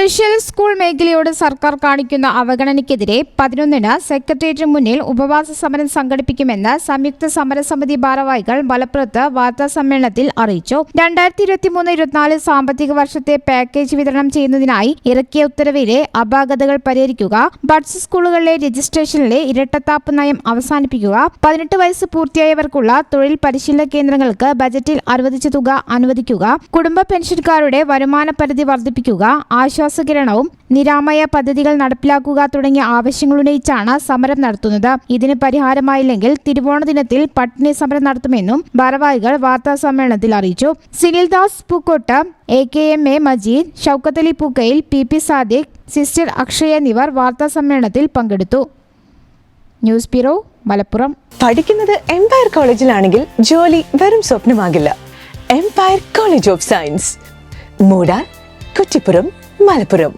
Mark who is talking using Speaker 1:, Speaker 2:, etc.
Speaker 1: Special school മേഖലയോട് സർക്കാർ കാണിക്കുന്ന അവഗണനയ്ക്കെതിരെ 11-ന് സെക്രട്ടേറിയറ്റിന് മുന്നിൽ ഉപവാസ സമരം സംഘടിപ്പിക്കുമെന്ന് സംയുക്ത സമരസമിതി ഭാരവാഹികൾ മലപ്പുറത്ത് വാർത്താസമ്മേളനത്തിൽ അറിയിച്ചു. 2023-24 സാമ്പത്തിക വർഷത്തെ പാക്കേജ് വിതരണം ചെയ്യുന്നതിനായി ഇറക്കിയ ഉത്തരവിലെ അപാകതകൾ പരിഹരിക്കുക, ബഡ്സ് സ്കൂളുകളിലെ രജിസ്ട്രേഷനിലെ ഇരട്ടത്താപ്പ് നയം അവസാനിപ്പിക്കുക, 18 വയസ്സ് പൂർത്തിയായവർക്കുള്ള തൊഴിൽ പരിശീലന കേന്ദ്രങ്ങൾക്ക് ബജറ്റിൽ അനുവദിച്ച തുക അനുവദിക്കുക, കുടുംബ പെൻഷൻകാരുടെ വരുമാന പരിധി വർദ്ധിപ്പിക്കുക, ആശ്വാസകിരണവും നിരാമയ പദ്ധതികൾ നടപ്പിലാക്കുക തുടങ്ങിയ ആവശ്യങ്ങൾ ഉന്നയിച്ചാണ് സമരം നടത്തുന്നത്. ഇതിന് പരിഹാരമായില്ലെങ്കിൽ തിരുവോണ ദിനത്തിൽ പട്ടിണി സമരം നടത്തുമെന്നും ഭാരവാഹികൾ വാർത്താസമ്മേളനത്തിൽ അറിയിച്ചു. Sinildas Pookkottu, AKMA Majeed, Shoukath Ali Pookkayil, PP Sadiq, sister Akshaya എന്നിവർ വാർത്താസമ്മേളനത്തിൽ പങ്കെടുത്തു. News bureau, Malappuram.
Speaker 2: പഠിക്കുന്നത് എംപയർ കോളേജിലാണെങ്കിൽ ജോലി വെറും സ്വപ്നമാകില്ല. Empire College of Science, Moodar, Kuttippuram, Malappuram.